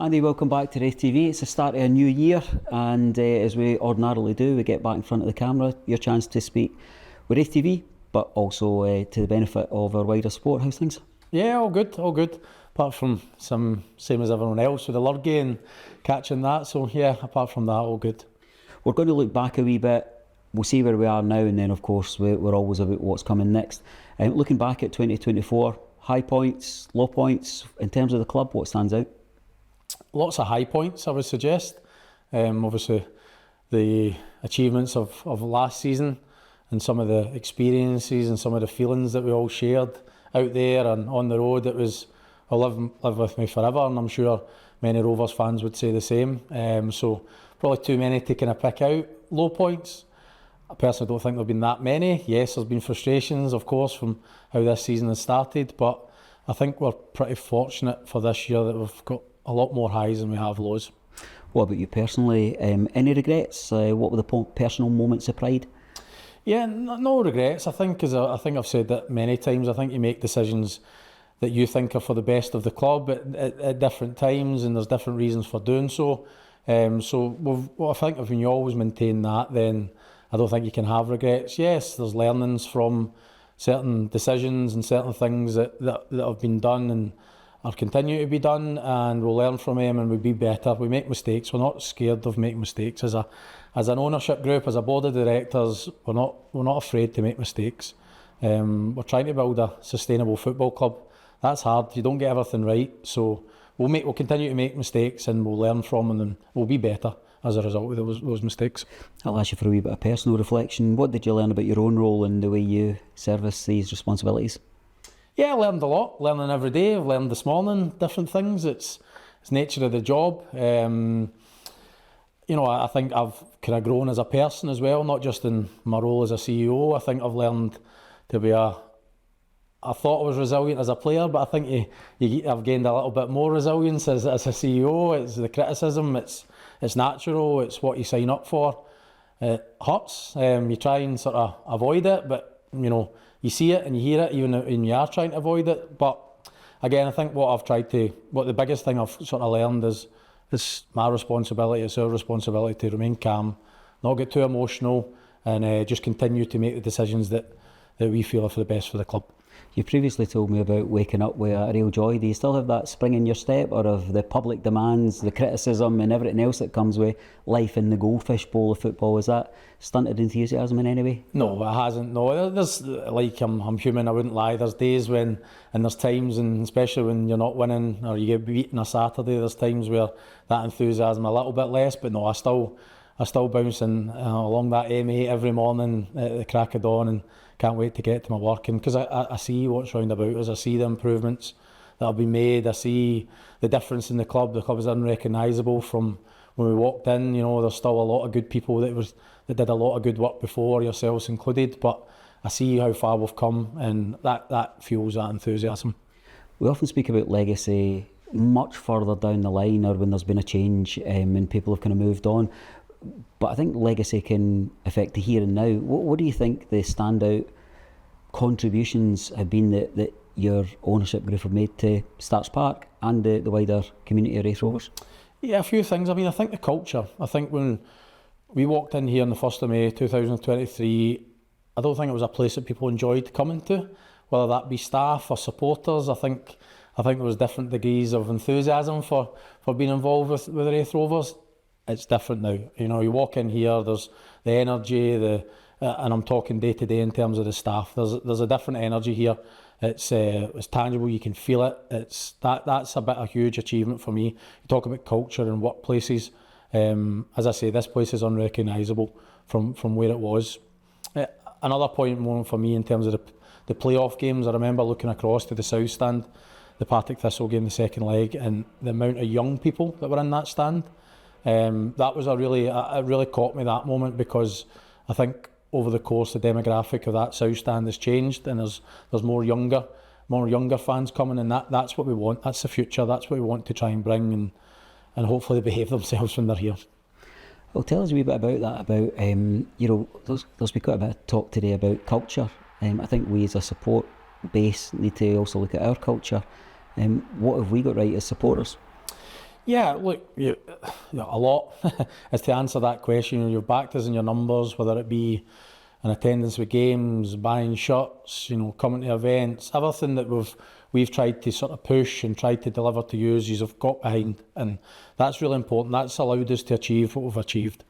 Andy, welcome back to RaithTV. It's the start of a new year, and as we ordinarily do, we get back in front of the camera. Your chance to speak with RaithTV, but also to the benefit of our wider sport. How's things? Yeah, all good, all good. Apart from some same as everyone else with the lurgy and catching that. So yeah, apart from that, all good. We're going to look back a wee bit. We'll see where we are now, and then of course we're always about what's coming next. Looking back at 2024, high points, low points in terms of the club. What stands out? Lots of high points, I would suggest. Obviously, the achievements of last season and some of the experiences and some of the feelings that we all shared out there and on the road, it was, will live with me forever, and I'm sure many Rovers fans would say the same. So probably too many to kind of pick out. Low points, I personally don't think there have been that many. Yes, there's been frustrations, of course, from how this season has started, but I think we're pretty fortunate for this year that we've got a lot more highs than we have lows. What about you personally? Any regrets? What were the personal moments of pride? Yeah, no regrets. I think I've said that many times. I think you make decisions that you think are for the best of the club at different times, and there's different reasons for doing so. I think if you always maintain that, then I don't think you can have regrets. Yes, there's learnings from certain decisions and certain things that have been done and are continue to be done, and we'll learn from them and we'll be better. We make mistakes. We're not scared of making mistakes. As an ownership group, as a board of directors, we're not afraid to make mistakes. We're trying to build a sustainable football club. That's hard. You don't get everything right, so we'll continue to make mistakes and we'll learn from them and we'll be better as a result of those mistakes. I'll ask you for a wee bit of personal reflection. What did you learn about your own role and the way you service these responsibilities? Yeah, I learned a lot, learning every day. I've learned this morning different things. It's nature of the job. I think I've kind of grown as a person as well, not just in my role as a CEO. I think I've learned to be I thought I was resilient as a player, but I think I've gained a little bit more resilience as a CEO. It's the criticism, it's natural, it's what you sign up for. It hurts. You try and sort of avoid it, but you see it and you hear it even when you are trying to avoid it. But again, I think what the biggest thing I've sort of learned is it's my responsibility, it's our responsibility to remain calm, not get too emotional, and just continue to make the decisions that we feel are for the best for the club. You previously told me about waking up with a real joy. Do you still have that spring in your step, or of the public demands, the criticism and everything else that comes with life in the goldfish bowl of football? Is that stunted enthusiasm in any way? No, it hasn't. No, there's I'm human, I wouldn't lie. There's days and there's times, and especially when you're not winning or you get beaten on a Saturday, there's times where that enthusiasm a little bit less. But no, I still bouncing along that M8 every morning at the crack of dawn, and can't wait to get to my work. And because I see what's round about us, I see the improvements that have been made, I see the difference in the club. The club is unrecognisable from when we walked in. There's still a lot of good people that did a lot of good work before, yourselves included, but I see how far we've come, and that fuels that enthusiasm. We often speak about legacy much further down the line, or when there's been a change and people have kind of moved on. But I think legacy can affect the here and now. What do you think the standout contributions have been that your ownership group have made to Starks Park and the wider community of Raith Rovers? Yeah, a few things. I think the culture. I think when we walked in here on the 1st of May 2023, I don't think it was a place that people enjoyed coming to, whether that be staff or supporters. I think there was different degrees of enthusiasm for being involved with the Raith Rovers. It's different now. You walk in here, there's the energy, and I'm talking day to day in terms of the staff. There's a different energy here. It's tangible. You can feel it. That's a huge achievement for me. You talk about culture and workplaces. As I say, this place is unrecognisable from where it was. Another point for me in terms of the playoff games. I remember looking across to the south stand, the Partick Thistle game, the second leg, and the amount of young people that were in that stand. That was it really caught me, that moment, because I think over the course the demographic of that south stand has changed, and there's more younger fans coming, and that's what we want. That's the future. That's what we want to try and bring, and hopefully they behave themselves when they're here. Well, tell us a wee bit about that. There's been quite a bit of talk today about culture. I think we as a support base need to also look at our culture. What have we got right as supporters? Yeah, look, a lot is to answer that question. You've backed us in your numbers, whether it be in attendance with games, buying shirts, coming to events, everything that we've tried to sort of push and tried to deliver to you, you've got behind, and that's really important. That's allowed us to achieve what we've achieved.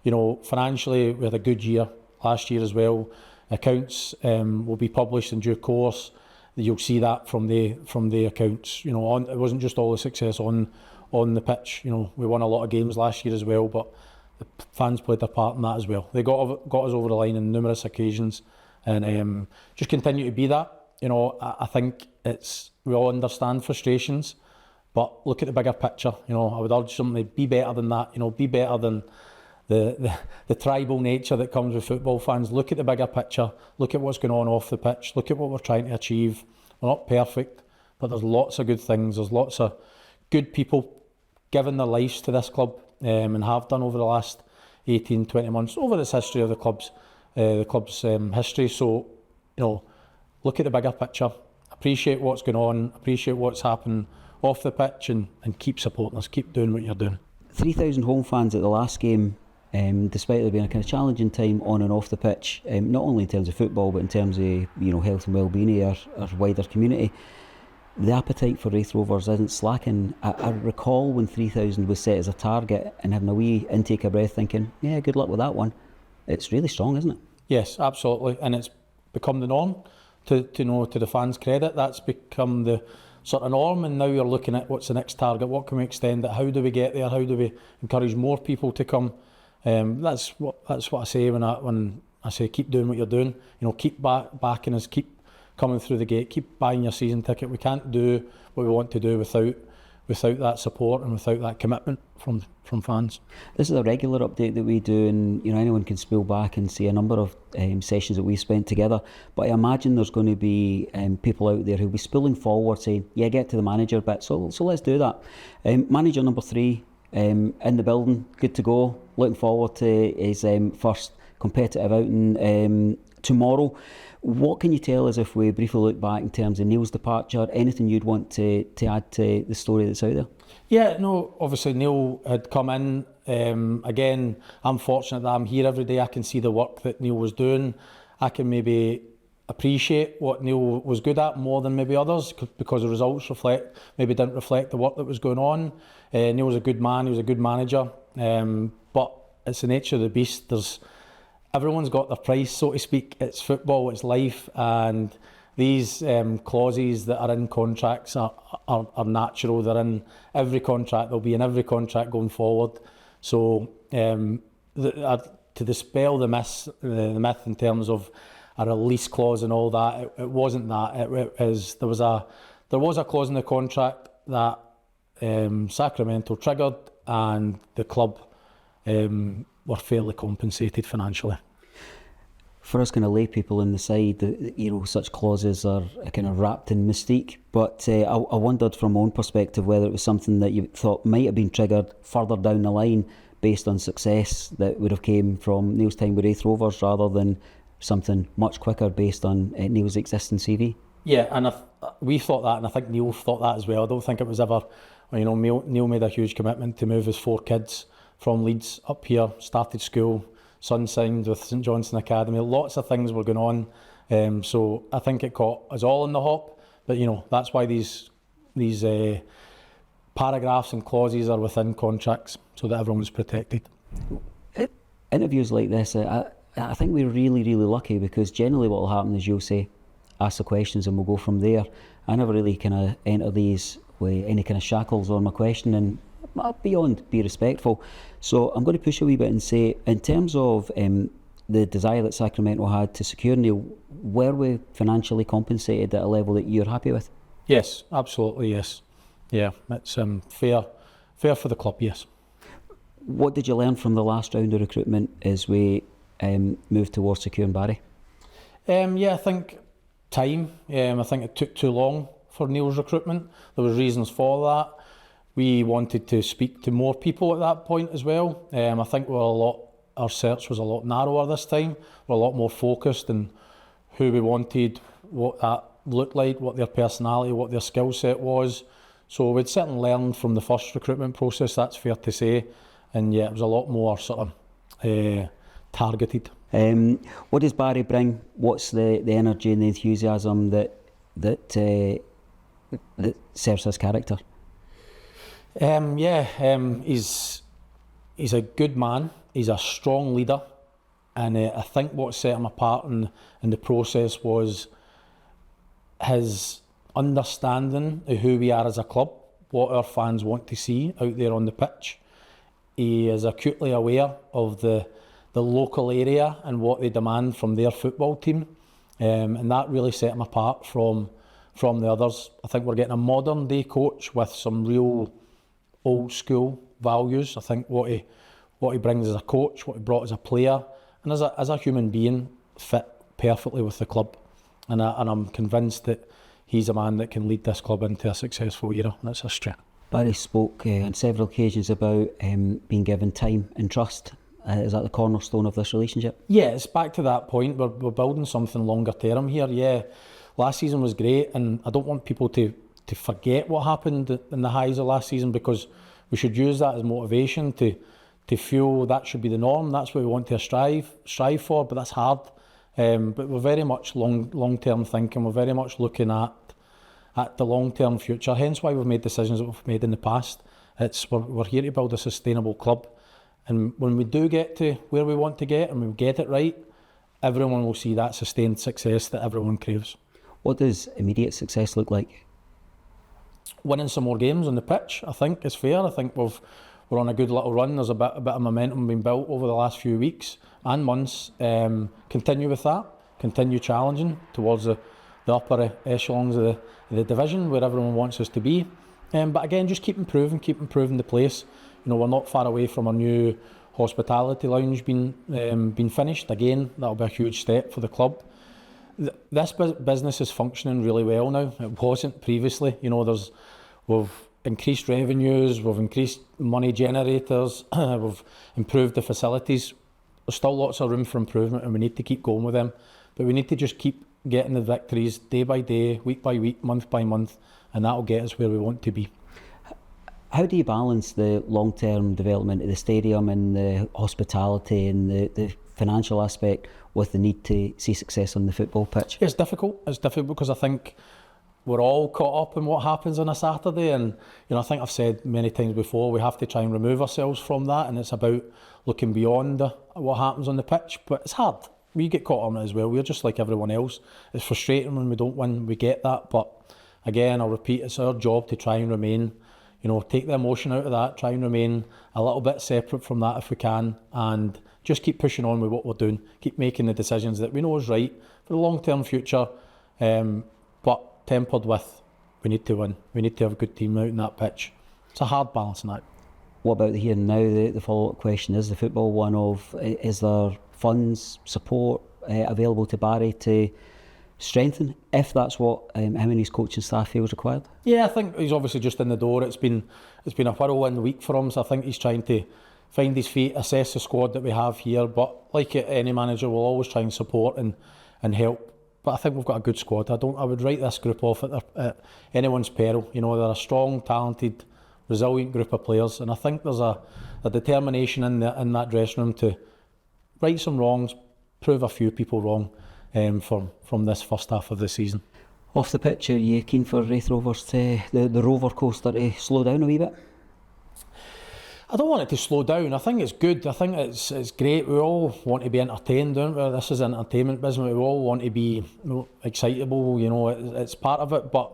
Financially, we had a good year last year as well. Accounts will be published in due course. You'll see that from the accounts. It wasn't just all the success on the pitch. We won a lot of games last year as well, but the fans played their part in that as well. They got us over the line on numerous occasions, and just continue to be that. I think we all understand frustrations, but look at the bigger picture. I would urge somebody be better than that. Be better than the tribal nature that comes with football fans. Look at the bigger picture. Look at what's going on off the pitch. Look at what we're trying to achieve. We're not perfect, but there's lots of good things. There's lots of good people giving their lives to this club, and have done over the last 18, 20 months, over this history of the club's history. So, look at the bigger picture. Appreciate what's going on. Appreciate what's happened off the pitch, and keep supporting us. Keep doing what you're doing. 3,000 home fans at the last game. Despite there being a kind of challenging time on and off the pitch, not only in terms of football but in terms of health and well-being of our wider community, the appetite for Raith Rovers isn't slacking. I recall when 3,000 was set as a target and having a wee intake of breath thinking, yeah, good luck with that one. It's really strong, isn't it? Yes, absolutely, and it's become the norm. To the fans' credit, that's become the sort of norm, and now you're looking at what's the next target, what can we extend it, how do we get there, how do we encourage more people to come. That's what I say when I say keep doing what you're doing. Keep backing us, keep coming through the gate, keep buying your season ticket. We can't do what we want to do without that support and without that commitment from fans. This is a regular update that we do, and anyone can spill back and see a number of sessions that we spent together. But I imagine there's going to be people out there who'll be spilling forward saying, yeah, get to the manager bit. So let's do that. Manager number 3 in the building, good to go. Looking forward to his first competitive outing tomorrow. What can you tell us if we briefly look back in terms of Neil's departure? Anything you'd want to add to the story that's out there? Yeah, no, obviously Neil had come in. Again, I'm fortunate that I'm here every day. I can see the work that Neil was doing. I can maybe appreciate what Neil was good at more than maybe others, because the results didn't reflect the work that was going on. Neil was a good man, he was a good manager, but it's the nature of the beast. Everyone's got their price, so to speak. It's football, it's life, and these clauses that are in contracts are natural. They're in every contract. They'll be in every contract going forward. So to dispel the myth in terms of a release clause and all that, it wasn't that. There was a clause in the contract that Sacramento triggered, and the club were fairly compensated financially. For us kind of lay people in the side, such clauses are kind of wrapped in mystique, but I wondered from my own perspective whether it was something that you thought might have been triggered further down the line based on success that would have came from Neil's time with Raith Rovers, rather than something much quicker based on Neil's existing CV. Yeah, and we thought that, and I think Neil thought that as well. I don't think it was ever, Neil made a huge commitment to move his 4 kids from Leeds up here, started school, son signed with St Johnstone Academy. Lots of things were going on, so I think it caught us all in the hop. But that's why these paragraphs and clauses are within contracts, so that everyone's protected. Interviews like this, I think we're really, really lucky, because generally what will happen is you'll say, ask the questions and we'll go from there. I never really kind of enter these with any kind of shackles on my question, and beyond be respectful. So I'm going to push a wee bit and say, in terms of the desire that Sacramento had to secure Neil, were we financially compensated at a level that you're happy with? Yes, absolutely, yes. Yeah, it's fair for the club, yes. What did you learn from the last round of recruitment as we move towards securing Barry? I think time. I think it took too long for Neil's recruitment. There was reasons for that. We wanted to speak to more people at that point as well. I think our search was a lot narrower this time. We're a lot more focused on who we wanted, what that looked like, what their personality, what their skill set was. So we'd certainly learned from the first recruitment process, that's fair to say. And yeah, it was a lot more sort of targeted. What does Barry bring? What's the energy and the enthusiasm that serves his character? He's a good man. He's a strong leader, and I think what set him apart in the process was his understanding of who we are as a club, what our fans want to see out there on the pitch. He is acutely aware of the local area and what they demand from their football team, and that really set him apart from the others. I think we're getting a modern day coach with some real old school values. I think what he brings as a coach, what he brought as a player, and as a human being, fit perfectly with the club. And I'm convinced that he's a man that can lead this club into a successful era, and that's a strength. Barry spoke on several occasions about being given time and trust. Is that the cornerstone of this relationship? Yeah, it's back to that point. We're building something longer term here. Yeah, last season was great, and I don't want people to forget what happened in the highs of last season, because we should use that as motivation to feel that should be the norm. That's what we want to strive for, but that's hard. But we're very much long-term thinking. We're very much looking at the long-term future, hence why we've made decisions that we've made in the past. We're here to build a sustainable club, and when we do get to where we want to get and we get it right, everyone will see that sustained success that everyone craves. What does immediate success look like? Winning some more games on the pitch, I think, is fair. I think we're on a good little run. There's a bit of momentum being built over the last few weeks and months. Continue with that. Continue challenging towards the upper echelons of the division where everyone wants us to be. But again, just keep improving the place. We're not far away from our new hospitality lounge being finished. Again, that'll be a huge step for the club. This business is functioning really well now. It wasn't previously. We've increased revenues, we've increased money generators, we've improved the facilities. There's still lots of room for improvement, and we need to keep going with them. But we need to just keep getting the victories day by day, week by week, month by month, and that'll get us where we want to be. How do you balance the long-term development of the stadium and the hospitality and the financial aspect with the need to see success on the football pitch? It's difficult. It's difficult because I think we're all caught up in what happens on a Saturday, and I think I've said many times before, we have to try and remove ourselves from that, and it's about looking beyond what happens on the pitch. But it's hard. We get caught on it as well. We're just like everyone else. It's frustrating when we don't win. We get that, but again, I'll repeat, it's our job to try and remain, take the emotion out of that, try and remain a little bit separate from that if we can, and just keep pushing on with what we're doing, keep making the decisions that we know is right for the long-term future, but tempered with, we need to win, we need to have a good team out in that pitch. It's a hard balancing act. What about the here and now? The follow-up question is the football one of, is there funds, support available to Barry to strengthen, if that's what him and his coaching staff feels required? Yeah, I think he's obviously just in the door. It's been a whirlwind week for him, so I think he's trying to find his feet, assess the squad that we have here. But like any manager, we'll always try and support and help. But I think we've got a good squad. I would write this group off at anyone's peril. They're a strong, talented, resilient group of players, and I think there's a determination in that dressing room to right some wrongs, prove a few people wrong from this first half of the season. Off the pitch, are you keen for Raith Rovers the roller coaster to slow down a wee bit? I don't want it to slow down. I think it's good. I think it's great. We all want to be entertained, don't we? This is an entertainment business. We all want to be excitable. It's part of it. But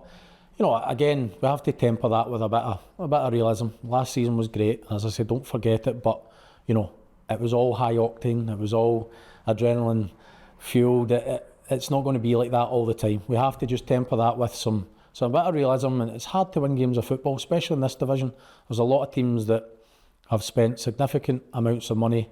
again, we have to temper that with a bit of realism. Last season was great. As I said, don't forget it. But it was all high octane. It was all adrenaline fueled. It's not going to be like that all the time. We have to just temper that with some bit of realism. And it's hard to win games of football, especially in this division. There's a lot of teams that have spent significant amounts of money,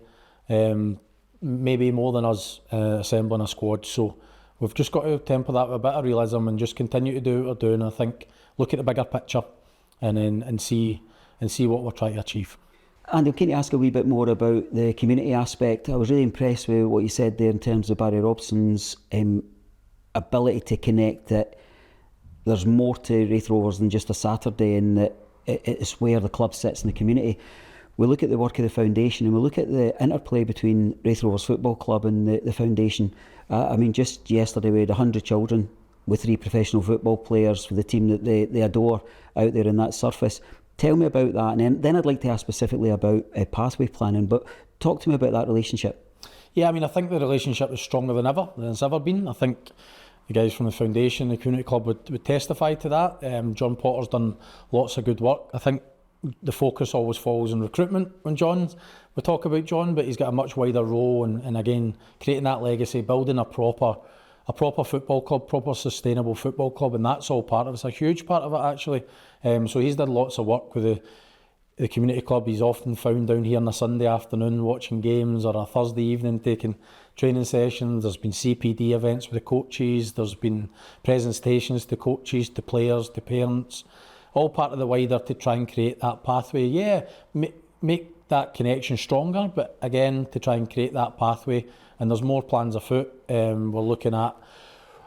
maybe more than us, assembling a squad. So we've just got to temper that with a bit of realism and just continue to do what we're doing. I think look at the bigger picture and see what we're trying to achieve. Andy, I'm keen to ask a wee bit more about the community aspect. I was really impressed with what you said there in terms of Barry Robson's ability to connect that there's more to Raith Rovers than just a Saturday, and that it's where the club sits in the community. We look at the work of the foundation, and we look at the interplay between Raith Rovers Football Club and the foundation. I mean, just yesterday we had 100 children with 3 professional football players for the team that they adore out there in that surface. Tell me about that, and then I'd like to ask specifically about pathway planning, but talk to me about that relationship. Yeah, I mean, I think the relationship is stronger than it's ever been. I think the guys from the foundation, the community club would testify to that. John Potter's done lots of good work. I think the focus always falls on recruitment when we talk about John, but he's got a much wider role, and again, creating that legacy, building a proper football club, proper sustainable football club, and that's all part of it. It's a huge part of it, actually. So he's done lots of work with the community club. He's often found down here on a Sunday afternoon watching games, or a Thursday evening taking training sessions. There's been CPD events with the coaches. There's been presentations to coaches, to players, to parents, all part of the wider to try and create that pathway. Yeah, make that connection stronger, but again, to try and create that pathway. And there's more plans afoot. We're looking at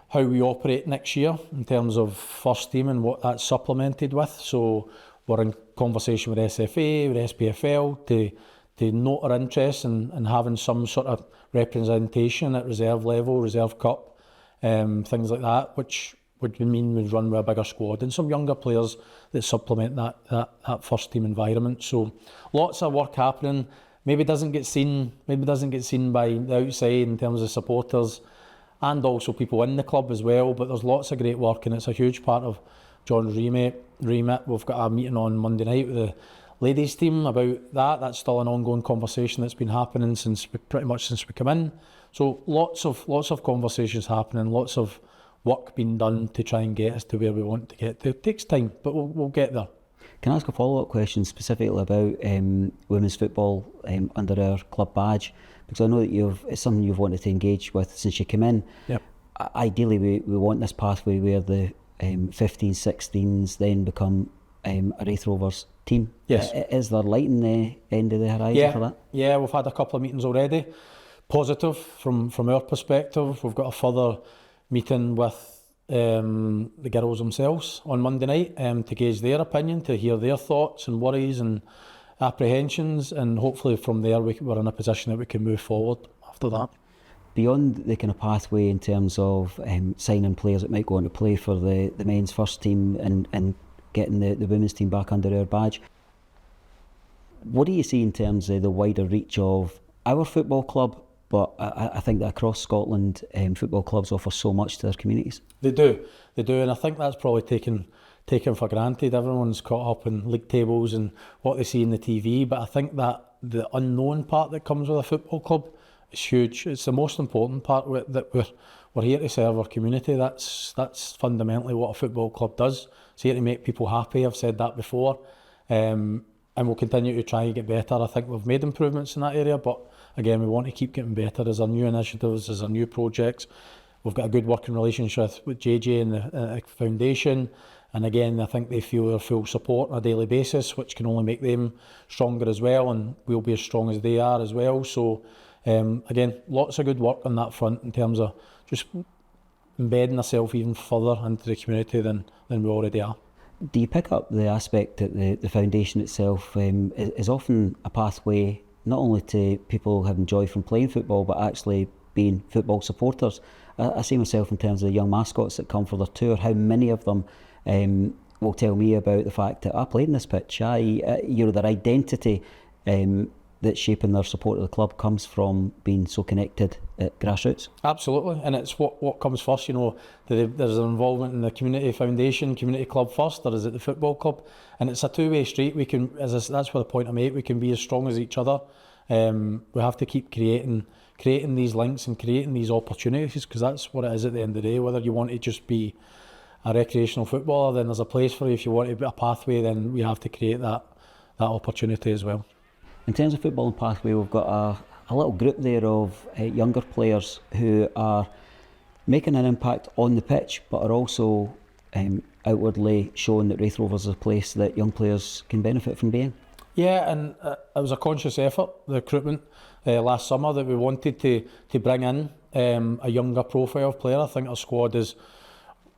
how we operate next year in terms of first team and what that's supplemented with. So we're in conversation with SFA, with SPFL to note our interest in having some sort of representation at reserve level, reserve cup, things like that, which would mean we'd run with a bigger squad and some younger players that supplement that first team environment. So lots of work happening. Maybe doesn't get seen by the outside in terms of supporters and also people in the club as well, but there's lots of great work, and it's a huge part of John's remit. We've got a meeting on Monday night with the ladies team about that. That's still an ongoing conversation that's been happening pretty much since we come in. So lots of conversations happening, lots of work being done to try and get us to where we want to get to. It takes time, but we'll get there. Can I ask a follow-up question specifically about women's football under our club badge? Because I know that it's something you've wanted to engage with since you came in. Yep. Ideally, we want this pathway where the 15s, 16s then become a Raith Rovers team. Yes. Is there light in the end of the horizon for that? Yeah, we've had a couple of meetings already. Positive from our perspective. We've got a further meeting with the girls themselves on Monday night to gauge their opinion, to hear their thoughts and worries and apprehensions, and hopefully from there we're in a position that we can move forward after that. Beyond the kind of pathway in terms of signing players that might go on to play for the men's first team and getting the women's team back under our badge, what do you see in terms of the wider reach of our football club? But I think that across Scotland, football clubs offer so much to their communities. They do, and I think that's probably taken for granted. Everyone's caught up in league tables and what they see in the TV, but I think that the unknown part that comes with a football club is huge. It's the most important part, that we're here to serve our community. That's fundamentally what a football club does. It's here to make people happy. I've said that before, and we'll continue to try and get better. I think we've made improvements in that area, but again, we want to keep getting better as our new initiatives, as our new projects. We've got a good working relationship with JJ and the foundation. And again, I think they feel our full support on a daily basis, which can only make them stronger as well. And we'll be as strong as they are as well. So again, lots of good work on that front in terms of just embedding ourselves even further into the community than we already are. Do you pick up the aspect that the foundation itself is often a pathway not only to people having joy from playing football, but actually being football supporters? I see myself in terms of the young mascots that come for their tour, how many of them will tell me about the fact that I played in this pitch. Their identity that's shaping their support of the club comes from being so connected at grassroots. Absolutely, and it's what comes first. There's an involvement in the community foundation, community club first, or is it the football club? And it's a two-way street. We can, that's what the point I make. We can be as strong as each other. We have to keep creating these links and creating these opportunities, because that's what it is at the end of the day. Whether you want to just be a recreational footballer, then there's a place for you. If you want to be a pathway, then we have to create that opportunity as well. In terms of football and pathway, we've got a little group there of younger players who are making an impact on the pitch, but are also outwardly showing that Raith Rovers is a place that young players can benefit from being. Yeah, and it was a conscious effort, the recruitment last summer, that we wanted to bring in a younger profile player. I think our squad is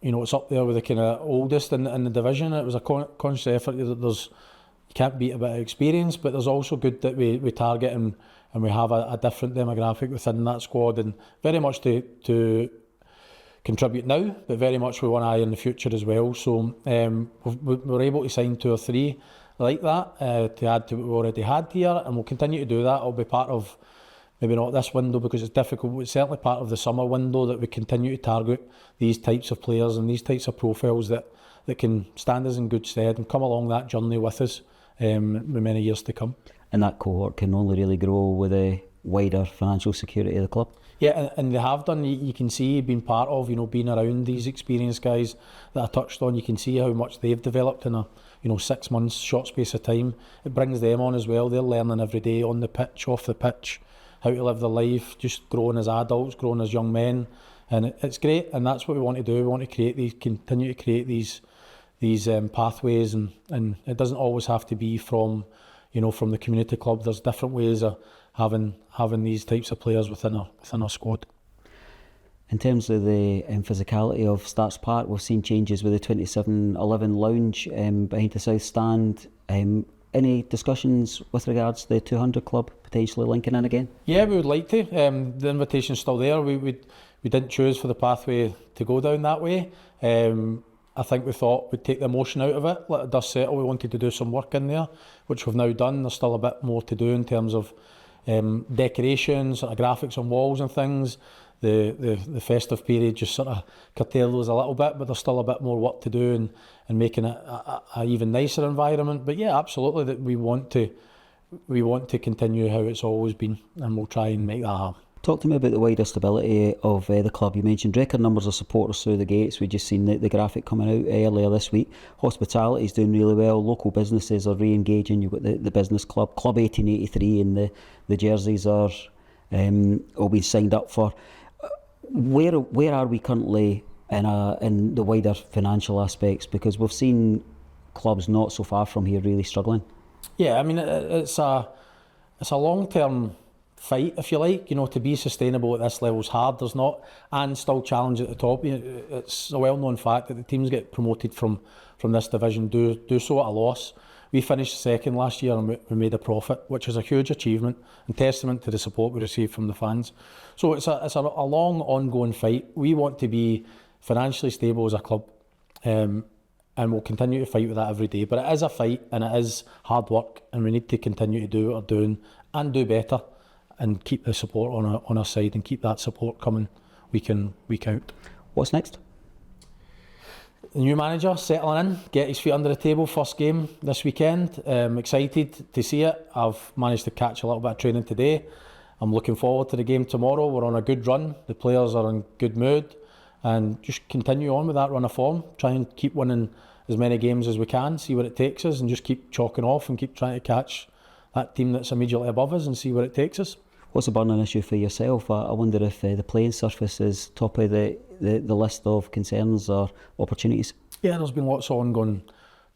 you know, it's up there with the kind of oldest in the division. It was a conscious effort that you can't beat a bit of experience, but there's also good that we target and we have a different demographic within that squad, and very much to contribute now, but very much with one eye in the future as well. So we were able to sign 2 or 3 like that to add to what we already had here, and we'll continue to do that. It'll be part of, maybe not this window because it's difficult, but it's certainly part of the summer window that we continue to target these types of players and these types of profiles that can stand us in good stead and come along that journey with us with many years to come. And that cohort can only really grow with a wider financial security of the club. Yeah, and they have done. You can see being part of, you know, being around these experienced guys that I touched on. You can see how much they've developed in a 6 months short space of time. It brings them on as well. They're learning every day on the pitch, off the pitch, how to live their life, just growing as adults, growing as young men, and it's great. And that's what we want to do. We want to continue to create these pathways, and it doesn't always have to be from the community club. There's different ways of having these types of players within our squad. In terms of the physicality of Starks Park, we've seen changes with the 2711 lounge behind the south stand. Any discussions with regards to the 200 club potentially linking in again? Yeah, we would like to. The invitation's still there. We didn't choose for the pathway to go down that way. I think we thought we'd take the emotion out of it, let the dust settle. We wanted to do some work in there, which we've now done. There's still a bit more to do in terms of decorations, sort of graphics on walls and things. The festive period just sort of curtailed those a little bit, but there's still a bit more work to do and making it a even nicer environment. But yeah, absolutely, that we want to continue how it's always been, and we'll try and make that happen. Talk to me about the wider stability of the club. You mentioned record numbers of supporters through the gates. We've just seen the graphic coming out earlier this week. Hospitality is doing really well. Local businesses are re-engaging. You've got the business club, Club 1883, and the jerseys are all being signed up for. Where are we currently in the wider financial aspects? Because we've seen clubs not so far from here really struggling. Yeah, I mean, it's a long-term fight, if you like. To be sustainable at this level is hard. There's not, and still challenge at the top. It's a well-known fact that the teams get promoted from this division do so at a loss. We finished second last year and we made a profit, which is a huge achievement and testament to the support we received from the fans. So it's a long, ongoing fight. We want to be financially stable as a club, and we'll continue to fight with that every day. But it is a fight and it is hard work, and we need to continue to do what we're doing and do better, and keep the support on our side and keep that support coming week in, week out. What's next? The new manager settling in, get his feet under the table, first game this weekend. Excited to see it. I've managed to catch a little bit of training today. I'm looking forward to the game tomorrow. We're on a good run. The players are in good mood, and just continue on with that run of form. Try and keep winning as many games as we can, see where it takes us, and just keep chalking off and keep trying to catch that team that's immediately above us and see where it takes us. What's a burning issue for yourself? I wonder if the playing surface is top of the list of concerns or opportunities. Yeah, there's been lots of ongoing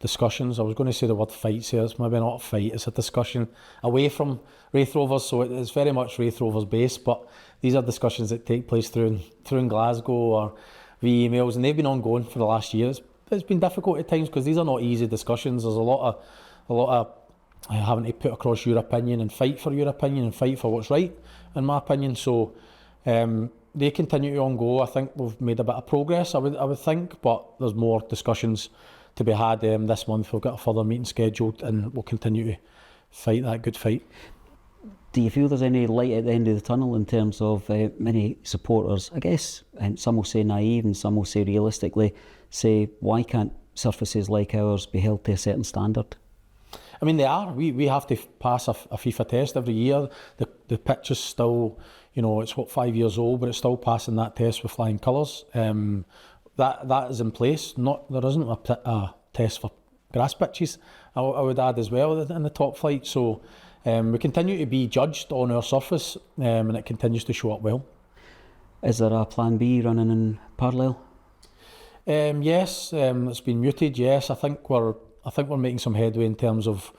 discussions. I was going to say the word fights here. It's maybe not a fight, it's a discussion away from Raith Rovers, so it's very much Raith Rovers based, but these are discussions that take place through in Glasgow or via emails, and they've been ongoing for the last year. It's been difficult at times because these are not easy discussions. There's a lot of having to put across your opinion and fight for your opinion and fight for what's right, in my opinion. So they continue to go. I think we've made a bit of progress, I would think, but there's more discussions to be had this month. We've got a further meeting scheduled, and we'll continue to fight that good fight. Do you feel there's any light at the end of the tunnel in terms of many supporters, I guess, and some will say naive and some will say realistically, say why can't surfaces like ours be held to a certain standard? I mean, they are. We have to pass a FIFA test every year. The pitch is still, it's 5 years old, but it's still passing that test with flying colours. That is in place. There isn't a test for grass pitches, I would add as well, in the top flight. So we continue to be judged on our surface, and it continues to show up well. Is there a plan B running in parallel? Yes, it's been muted. Yes, I think we're making some headway in terms of,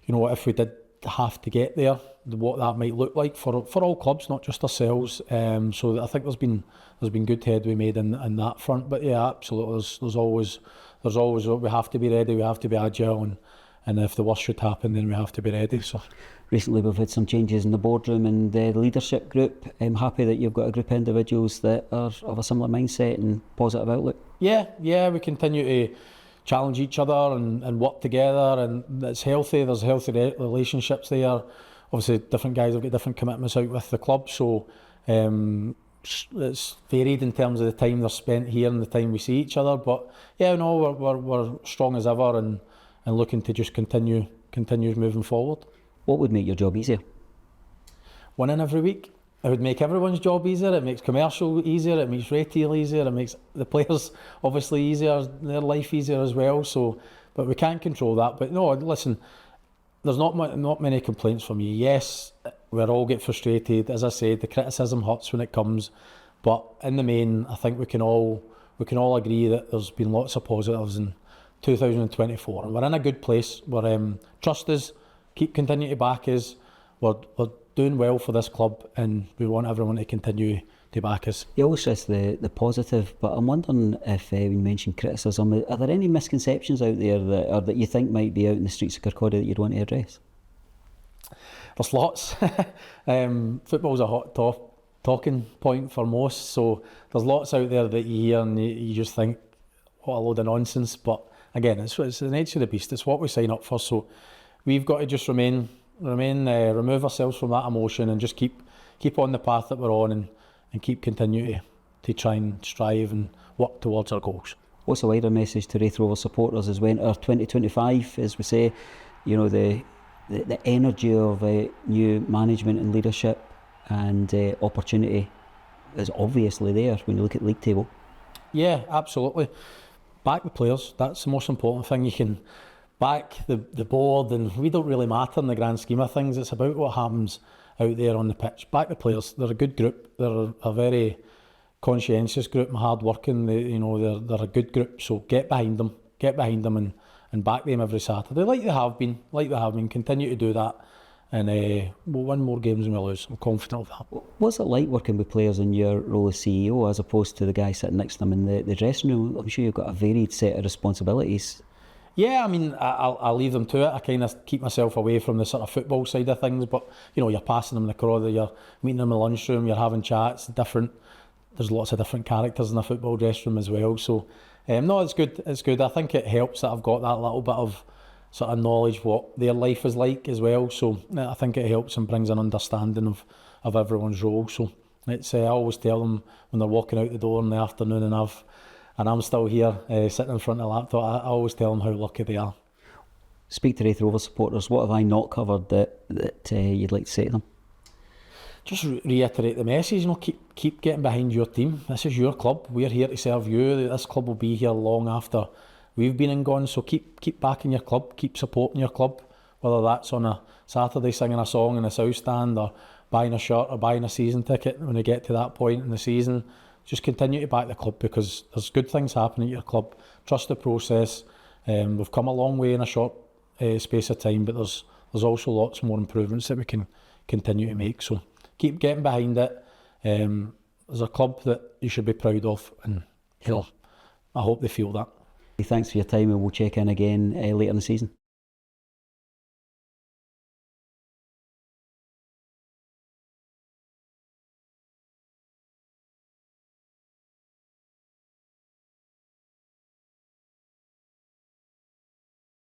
if we did have to get there, what that might look like for all clubs, not just ourselves. So I think there's been good headway made in that front. But yeah, absolutely, there's always we have to be ready, we have to be agile, and if the worst should happen, then we have to be ready. So recently we've had some changes in the boardroom and the leadership group. I'm happy that you've got a group of individuals that are of a similar mindset and positive outlook. Yeah, we continue to challenge each other and work together, and it's healthy. There's healthy relationships there. Obviously, different guys have got different commitments out with the club, so it's varied in terms of the time they're spent here and the time we see each other. But yeah, no, we're strong as ever and looking to just continue moving forward. What would make your job easier? Winning every week. It would make everyone's job easier. It makes commercial easier. It makes RaithTV easier. It makes the players obviously easier, their life easier as well. So, but we can't control that. But no, listen, there's not many complaints from you. Yes, we all get frustrated. As I said, the criticism hurts when it comes. But in the main, I think we can all agree that there's been lots of positives in 2024, and we're in a good place. We're trust us, continue to back us. We're doing well for this club, and we want everyone to continue to back us. You always stress the positive, but I'm wondering if when you mention criticism, are there any misconceptions out there that you think might be out in the streets of Kirkcaldy that you'd want to address? There's lots. Football's a hot talking point for most, so there's lots out there that you hear and you just think, what a load of nonsense. But again, it's the nature of the beast. It's what we sign up for, so we've got to just remove ourselves from that emotion and just keep on the path that we're on and keep continue to try and strive and work towards our goals. What's the wider message to Raith Rovers supporters as we enter 2025, as we say, you know, the energy of new management and leadership and opportunity is obviously there when you look at the league table? Yeah, absolutely. Back the players, that's the most important thing. You can back the board, and we don't really matter in the grand scheme of things. It's about what happens out there on the pitch. Back the players. They're a good group. They're a very conscientious group and hard working. They're a good group. So get behind them and back them every Saturday, like they have been. Continue to do that, and we'll win more games than we'll lose. I'm confident of that. What's it like working with players in your role as CEO as opposed to the guy sitting next to them in the dressing room? I'm sure you've got a varied set of responsibilities. Yeah, I mean, I'll leave them to it. I kind of keep myself away from the sort of football side of things, but you're passing them in the corridor, you're meeting them in the lunchroom, you're having chats. There's lots of different characters in the football dressing room as well. So, no, it's good. It's good. I think it helps that I've got that little bit of sort of knowledge what their life is like as well. So I think it helps and brings an understanding of everyone's role. So it's I always tell them when they're walking out the door in the afternoon and I'm still here sitting in front of the laptop, I always tell them how lucky they are. Speak to Raith Rovers supporters. What have I not covered that you'd like to say to them? Just reiterate the message. Keep getting behind your team. This is your club. We're here to serve you. This club will be here long after we've been and gone. So keep backing your club. Keep supporting your club. Whether that's on a Saturday singing a song in a south stand, or buying a shirt, or buying a season ticket when we get to that point in the season. Just continue to back the club, because there's good things happening at your club. Trust the process. We've come a long way in a short space of time, but there's also lots more improvements that we can continue to make. So keep getting behind it. There's a club that you should be proud of, and I hope they feel that. Thanks for your time, and we'll check in again later in the season.